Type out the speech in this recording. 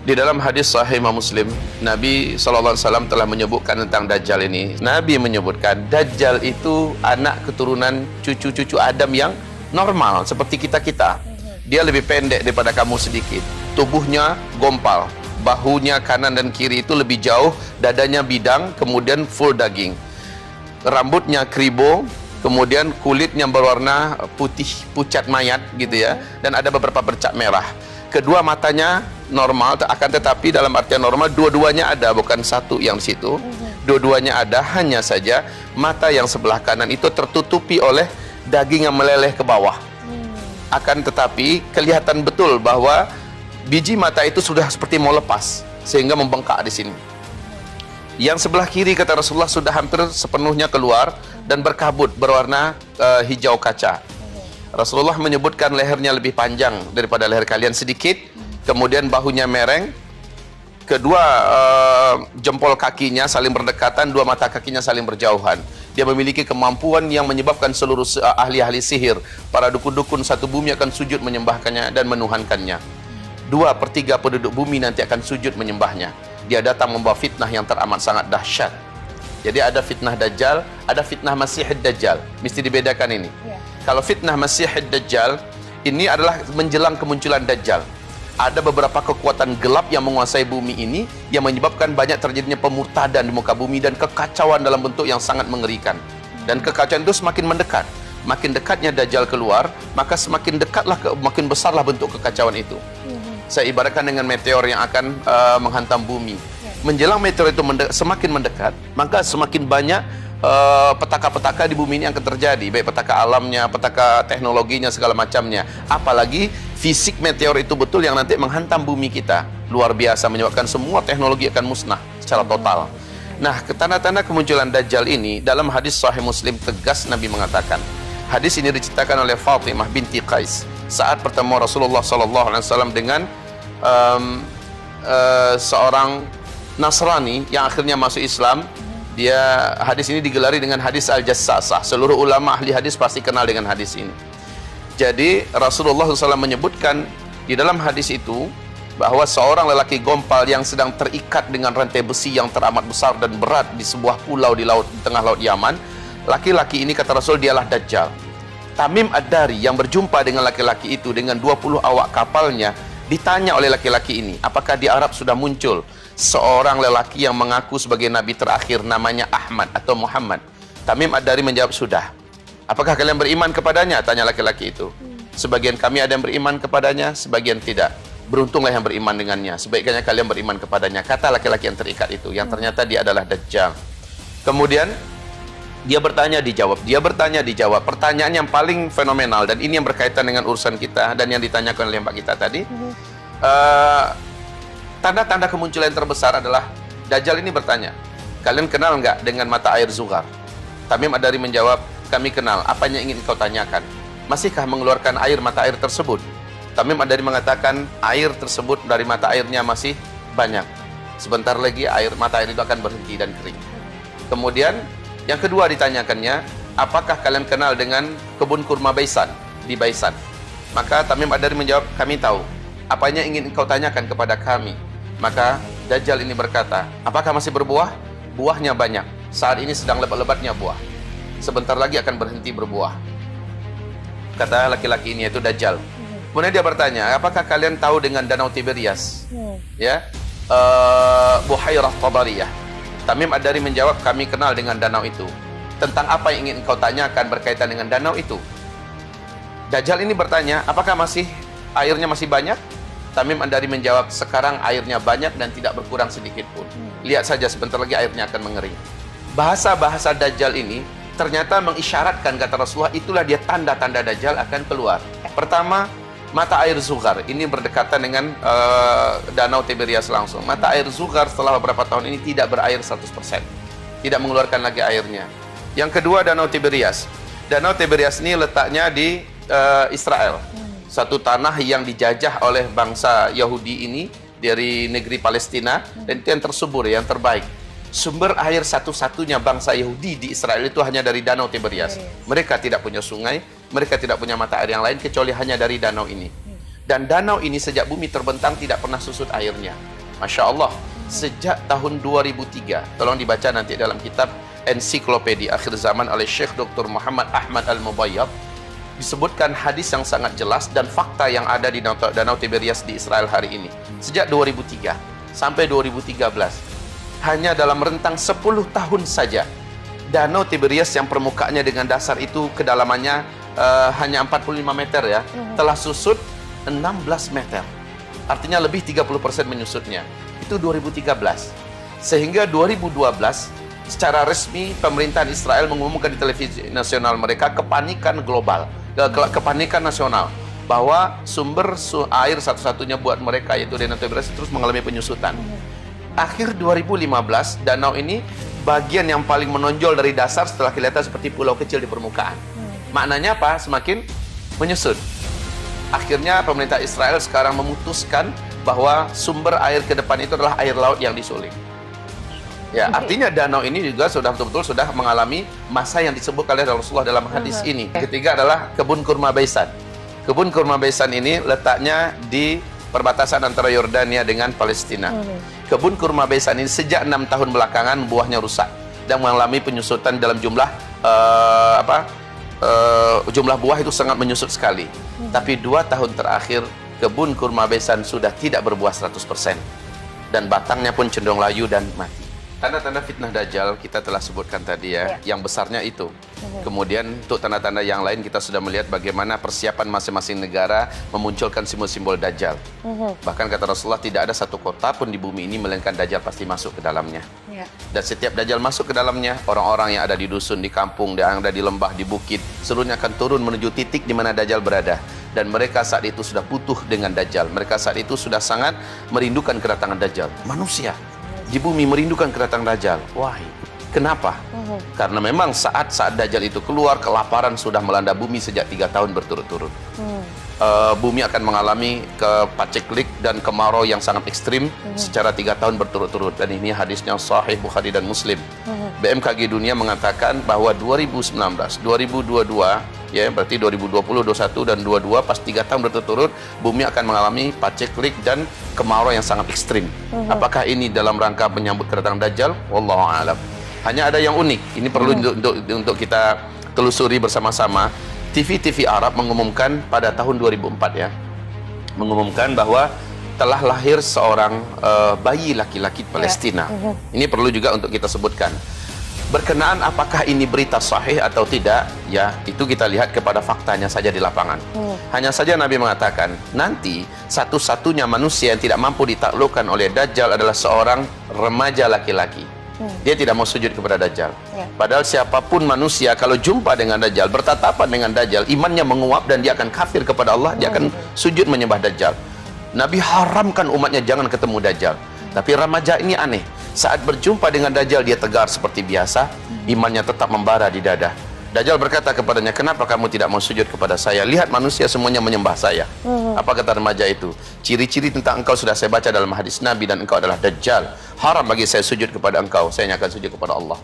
Di dalam hadis Sahih Imam Muslim, Nabi SAW telah menyebutkan tentang Dajjal ini. Nabi menyebutkan Dajjal itu anak keturunan cucu-cucu Adam yang normal seperti kita-kita. Dia lebih pendek daripada kamu sedikit. Tubuhnya gompal, bahunya kanan dan kiri itu lebih jauh, dadanya bidang, kemudian full daging. Rambutnya kribo, kemudian kulitnya berwarna putih pucat mayat gitu ya, dan ada beberapa bercak merah. Kedua matanya normal, akan tetapi dalam artian normal dua-duanya ada, bukan satu yang di situ. Dua-duanya ada, hanya saja mata yang sebelah kanan itu tertutupi oleh daging yang meleleh ke bawah. Akan tetapi kelihatan betul bahwa biji mata itu sudah seperti mau lepas sehingga membengkak di sini. Yang sebelah kiri kata Rasulullah sudah hampir sepenuhnya keluar dan berkabut berwarna hijau kaca. Rasulullah menyebutkan lehernya lebih panjang daripada leher kalian sedikit, kemudian bahunya mereng, kedua jempol kakinya saling berdekatan, dua mata kakinya saling berjauhan. Dia memiliki kemampuan yang menyebabkan seluruh ahli-ahli sihir, para dukun-dukun satu bumi akan sujud menyembahkannya dan menuhankannya. 2/3 penduduk bumi nanti akan sujud menyembahnya. Dia datang membawa fitnah yang teramat sangat dahsyat. Jadi ada fitnah Dajjal, ada fitnah Masihid Dajjal. Mesti dibedakan ini. Kalau fitnah Masihid Dajjal, ini adalah menjelang kemunculan Dajjal. Ada beberapa kekuatan gelap yang menguasai bumi ini, yang menyebabkan banyak terjadinya pemurtadan di muka bumi dan kekacauan dalam bentuk yang sangat mengerikan. Dan kekacauan itu semakin mendekat. Makin dekatnya Dajjal keluar, maka semakin dekatlah, makin besarlah bentuk kekacauan itu. Saya ibaratkan dengan meteor yang akan menghantam bumi. Menjelang meteor itu semakin mendekat, maka semakin banyak petaka-petaka di bumi ini akan terjadi, baik petaka alamnya, petaka teknologinya, segala macamnya. Apalagi fisik meteor itu betul yang nanti menghantam bumi kita, luar biasa, menyebabkan semua teknologi akan musnah secara total. Nah, tanda-tanda kemunculan Dajjal ini dalam hadis Sahih Muslim tegas Nabi mengatakan. Hadis ini diceritakan oleh Fatimah binti Qais saat bertemu Rasulullah SAW dengan seorang Nasrani yang akhirnya masuk Islam. Hadis ini digelari dengan hadis Al-Jassasah. Seluruh ulama ahli hadis pasti kenal dengan hadis ini. Jadi Rasulullah SAW menyebutkan di dalam hadis itu bahwa seorang lelaki gompal yang sedang terikat dengan rantai besi yang teramat besar dan berat di sebuah pulau di tengah laut Yaman. Laki-laki ini kata Rasul dialah Dajjal. Tamim Ad-Dari yang berjumpa dengan laki-laki itu dengan 20 awak kapalnya, ditanya oleh laki-laki ini, apakah di Arab sudah muncul seorang lelaki yang mengaku sebagai nabi terakhir namanya Ahmad atau Muhammad? Tamim Ad-Dari menjawab, sudah. Apakah kalian beriman kepadanya? Tanya laki-laki itu. Sebagian kami ada yang beriman kepadanya, sebagian tidak. Beruntunglah yang beriman dengannya. Sebaiknya kalian beriman kepadanya. Kata laki-laki yang terikat itu, yang ternyata dia adalah Dajjal. Kemudian dia bertanya dijawab, dia bertanya dijawab. Pertanyaan yang paling fenomenal, dan ini yang berkaitan dengan urusan kita dan yang ditanyakan oleh Mbak kita tadi. Tanda-tanda kemunculan yang terbesar adalah Dajjal ini bertanya, kalian kenal nggak dengan mata air Zughar? Tamim Ad-Dari menjawab, kami kenal. Apanya ingin kau tanyakan? Masihkah mengeluarkan air mata air tersebut? Tamim Ad-Dari mengatakan, air tersebut dari mata airnya masih banyak. Sebentar lagi mata air itu akan berhenti dan kering. Kemudian yang kedua ditanyakannya, apakah kalian kenal dengan kebun kurma Baisan di Baisan? Maka Tamim Ad-Dari menjawab, kami tahu. Apanya ingin engkau tanyakan kepada kami? Maka Dajjal ini berkata, apakah masih berbuah? Buahnya banyak. Saat ini sedang lebat-lebatnya buah. Sebentar lagi akan berhenti berbuah. Kata laki-laki ini, yaitu Dajjal. Kemudian dia bertanya, apakah kalian tahu dengan Danau Tiberias? Ya, Buhairah Tabariyah. Tamim Ad-Dari menjawab, kami kenal dengan danau itu. Tentang apa yang ingin engkau tanyakan berkaitan dengan danau itu? Dajjal ini bertanya, apakah airnya masih banyak? Tamim Ad-Dari menjawab, sekarang airnya banyak dan tidak berkurang sedikit pun. Lihat saja sebentar lagi airnya akan mengering. Bahasa-bahasa Dajjal ini ternyata mengisyaratkan, kata Rasulullah, itulah dia tanda-tanda Dajjal akan keluar. Pertama, mata air Zughar ini berdekatan dengan Danau Tiberias langsung. Mata air Zughar setelah beberapa tahun ini tidak berair 100%. Tidak mengeluarkan lagi airnya. Yang kedua, Danau Tiberias. Danau Tiberias ini letaknya di Israel. Satu tanah yang dijajah oleh bangsa Yahudi ini dari negeri Palestina, dan itu yang tersubur, yang terbaik. Sumber air satu-satunya bangsa Yahudi di Israel itu hanya dari Danau Tiberias. Mereka tidak punya sungai, mereka tidak punya mata air yang lain kecuali hanya dari danau ini. Dan danau ini sejak bumi terbentang tidak pernah susut airnya. Masya Allah, sejak tahun 2003, tolong dibaca nanti dalam kitab Ensiklopedia Akhir Zaman oleh Syekh Dr. Muhammad Ahmad Al-Mubayyad, disebutkan hadis yang sangat jelas dan fakta yang ada di Danau Tiberias di Israel hari ini. Sejak 2003 sampai 2013, hanya dalam rentang 10 tahun saja, Danau Tiberias yang permukaannya dengan dasar itu kedalamannya hanya 45 meter ya, telah susut 16 meter. Artinya lebih 30% menyusutnya. Itu 2013. Sehingga 2012 secara resmi pemerintahan Israel mengumumkan di televisi nasional mereka kepanikan global, kepanikan nasional, bahwa sumber air satu-satunya buat mereka yaitu Danau Tiberias terus mengalami penyusutan. Akhir 2015 danau ini bagian yang paling menonjol dari dasar setelah kelihatan seperti pulau kecil di permukaan. Maknanya apa? Semakin menyusut. Akhirnya pemerintah Israel sekarang memutuskan bahwa sumber air ke depan itu adalah air laut yang disuling. Ya, artinya danau ini juga sudah betul-betul sudah mengalami masa yang disebut oleh Rasulullah dalam hadis ini. Ketiga adalah kebun kurma Baisan. Kebun kurma Baisan ini letaknya di perbatasan antara Yordania dengan Palestina. Kebun kurma Baisan ini sejak 6 tahun belakangan buahnya rusak dan mengalami penyusutan dalam jumlah jumlah buah itu sangat menyusut sekali. Tapi 2 tahun terakhir kebun kurma Baisan sudah tidak berbuah 100% dan batangnya pun cenderung layu dan mati. Tanda-tanda fitnah Dajjal kita telah sebutkan tadi ya, yang besarnya itu. Kemudian untuk tanda-tanda yang lain kita sudah melihat bagaimana persiapan masing-masing negara memunculkan simbol-simbol Dajjal. Bahkan kata Rasulullah tidak ada satu kota pun di bumi ini melainkan Dajjal pasti masuk ke dalamnya. Dan setiap Dajjal masuk ke dalamnya, orang-orang yang ada di dusun, di kampung, yang ada di lembah, di bukit, seluruhnya akan turun menuju titik di mana Dajjal berada. Dan mereka saat itu sudah butuh dengan Dajjal. Mereka saat itu sudah sangat merindukan kedatangan Dajjal. Manusia di bumi merindukan kedatangan Dajjal. Why? Kenapa? Karena memang saat Dajjal itu keluar, kelaparan sudah melanda bumi sejak 3 tahun berturut-turut. Bumi akan mengalami paceklik dan kemarau yang sangat ekstrim secara 3 tahun berturut-turut. Dan ini hadisnya Sahih Bukhari dan Muslim. BMKG dunia mengatakan bahwa 2019, 2022, ya berarti 2020, 2021 dan 2022 pas 3 tahun berturut-turut bumi akan mengalami paceklik dan kemarau yang sangat ekstrim. Apakah ini dalam rangka menyambut kedatangan Dajjal? Wallahu a'lam. Hanya ada yang unik. Ini perlu untuk kita telusuri bersama-sama. TV Arab mengumumkan pada tahun 2004 ya, mengumumkan bahwa telah lahir seorang bayi laki-laki Palestina. Ini perlu juga untuk kita sebutkan. Berkenaan apakah ini berita sahih atau tidak, ya itu kita lihat kepada faktanya saja di lapangan. Hanya saja Nabi mengatakan, nanti satu-satunya manusia yang tidak mampu ditaklukkan oleh Dajjal adalah seorang remaja laki-laki. Dia tidak mau sujud kepada Dajjal. Padahal siapapun manusia kalau jumpa dengan Dajjal, bertatapan dengan Dajjal, imannya menguap dan dia akan kafir kepada Allah, dia akan sujud menyembah Dajjal. Nabi haramkan umatnya jangan ketemu Dajjal. Tapi remaja ini aneh. Saat berjumpa dengan Dajjal dia tegar seperti biasa, imannya tetap membara di dada. Dajjal berkata kepadanya, kenapa kamu tidak mau sujud kepada saya? Lihat manusia semuanya menyembah saya. Apa kata remaja itu? Ciri-ciri tentang engkau sudah saya baca dalam hadis Nabi dan engkau adalah Dajjal. Haram bagi saya sujud kepada engkau, saya hanya akan sujud kepada Allah.